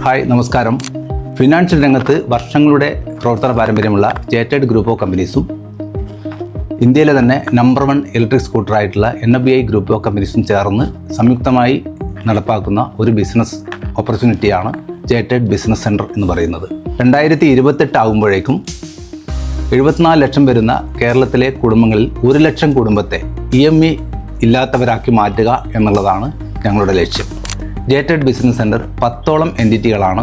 Hi, നമസ്കാരം. Financial രംഗത്ത് വർഷങ്ങളുടെ പ്രവർത്തന പാരമ്പര്യമുള്ള ജേറ്റഡ് ഗ്രൂപ്പ് ഓഫ് കമ്പനീസും ഇന്ത്യയിലെ തന്നെ നമ്പർ 1 ഇലക്ട്രിക് സ്കൂട്ടറായിട്ടുള്ള NFBI ഗ്രൂപ്പ് ഓഫ് കമ്പനീസും ചേർന്ന് സംയുക്തമായി നടപ്പാക്കുന്ന ഒരു ബിസിനസ് ഓപ്പർച്യൂണിറ്റിയാണ് ജേറ്റഡ് ബിസിനസ് സെൻറ്റർ എന്ന് പറയുന്നത്. 2028 ആകുമ്പോഴേക്കും 74 ലക്ഷം വരുന്ന കേരളത്തിലെ കുടുംബങ്ങളിൽ 1 ലക്ഷം കുടുംബത്തെ EMI ഇല്ലാത്തവരാക്കി മാറ്റുക എന്നുള്ളതാണ് ഞങ്ങളുടെ ലക്ഷ്യം. ജേറ്റഡ് ബിസിനസ് സെൻറ്റർ 10ഓളം എൻറ്റിറ്റികളാണ്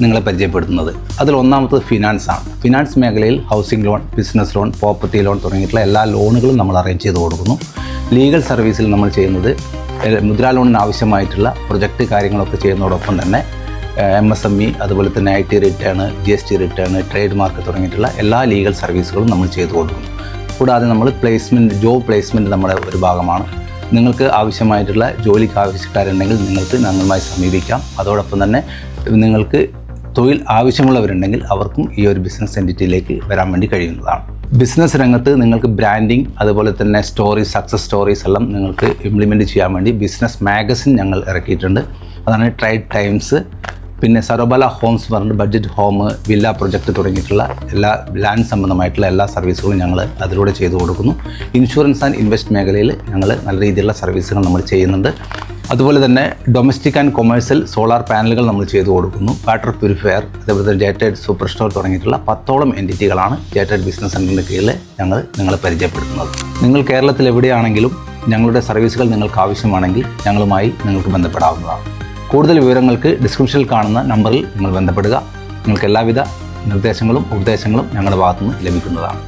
നിങ്ങളെ പരിചയപ്പെടുത്തുന്നത്. അതിൽ ഒന്നാമത്തത് ഫിനാൻസാണ്. ഫിനാൻസ് മേഖലയിൽ housing loan, business loan, property loan തുടങ്ങിയിട്ടുള്ള എല്ലാ ലോണുകളും നമ്മൾ അറേഞ്ച് ചെയ്ത് കൊടുക്കുന്നു. ലീഗൽ സർവീസിൽ നമ്മൾ ചെയ്യുന്നത് മുദ്രാ ലോണിന് ആവശ്യമായിട്ടുള്ള പ്രൊജക്റ്റ് കാര്യങ്ങളൊക്കെ ചെയ്യുന്നതോടൊപ്പം തന്നെ MSME, അതുപോലെ തന്നെ IT return, GST return, trade mark തുടങ്ങിയിട്ടുള്ള എല്ലാ ലീഗൽ സർവീസുകളും നമ്മൾ ചെയ്തു കൊടുക്കുന്നു. കൂടാതെ നമ്മൾ ജോബ് പ്ലേസ്മെൻറ്റ് നമ്മുടെ ഒരു ഭാഗമാണ്. നിങ്ങൾക്ക് ആവശ്യമായിട്ടുള്ള ജോലിക്ക് ആവശ്യക്കാരുണ്ടെങ്കിൽ നിങ്ങൾക്ക് ഞങ്ങളുമായി സമീപിക്കാം. അതോടൊപ്പം തന്നെ നിങ്ങൾക്ക് തൊഴിൽ ആവശ്യമുള്ളവരുണ്ടെങ്കിൽ അവർക്കും ഈ ഒരു ബിസിനസ് എൻറ്റിറ്റിയിലേക്ക് വരാൻ വേണ്ടി കഴിയുന്നതാണ്. ബിസിനസ് രംഗത്ത് നിങ്ങൾക്ക് ബ്രാൻഡിങ്, അതുപോലെ തന്നെ സക്സസ് സ്റ്റോറീസ് എല്ലാം നിങ്ങൾക്ക് ഇംപ്ലിമെൻറ്റ് ചെയ്യാൻ വേണ്ടി ബിസിനസ് മാഗസിൻ ഞങ്ങൾ ഇറക്കിയിട്ടുണ്ട്. അതാണ് ട്രേഡ് ടൈംസ്. പിന്നെ സരോബല ഹോംസ് പറഞ്ഞിട്ട് ബഡ്ജറ്റ് ഹോം, വില്ല പ്രൊജക്റ്റ് തുടങ്ങിയിട്ടുള്ള എല്ലാ ലാൻഡ് സംബന്ധമായിട്ടുള്ള എല്ലാ സർവീസുകളും ഞങ്ങൾ അതിലൂടെ ചെയ്തു കൊടുക്കുന്നു. ഇൻഷുറൻസ് ആൻഡ് ഇൻവെസ്റ്റ് മേഖലയിൽ ഞങ്ങൾ നല്ല രീതിയിലുള്ള സർവീസുകൾ നമ്മൾ ചെയ്യുന്നുണ്ട്. അതുപോലെ തന്നെ ഡൊമസ്റ്റിക് ആൻഡ് കൊമേഴ്സ്യൽ സോളാർ പാനലുകൾ നമ്മൾ ചെയ്തു കൊടുക്കുന്നു. വാട്ടർ പ്യൂരിഫയർ, അതേപോലെ തന്നെ ജേറ്റഡ് സൂപ്പർ സ്റ്റോർ തുടങ്ങിയിട്ടുള്ള 10ഓളം എൻറ്റിറ്റികളാണ് ജേറ്റഡ് ബിസിനസ് സെൻറ്ററിൻ്റെ കീഴിൽ ഞങ്ങൾ നിങ്ങളെ പരിചയപ്പെടുത്തുന്നത്. നിങ്ങൾ കേരളത്തിൽ എവിടെയാണെങ്കിലും ഞങ്ങളുടെ സർവീസുകൾ നിങ്ങൾക്ക് ആവശ്യമാണെങ്കിൽ ഞങ്ങളുമായി നിങ്ങൾക്ക് ബന്ധപ്പെടാവുന്നതാണ്. കൂടുതൽ വിവരങ്ങൾക്ക് ഡിസ്ക്രിപ്ഷനിൽ കാണുന്ന നമ്പറിൽ നിങ്ങൾ ബന്ധപ്പെടുക. നിങ്ങൾക്ക് എല്ലാവിധ നിർദ്ദേശങ്ങളും ഉപദേശങ്ങളും ഞങ്ങളുടെ ഭാഗത്തുനിന്ന് ലഭിക്കുന്നതാണ്.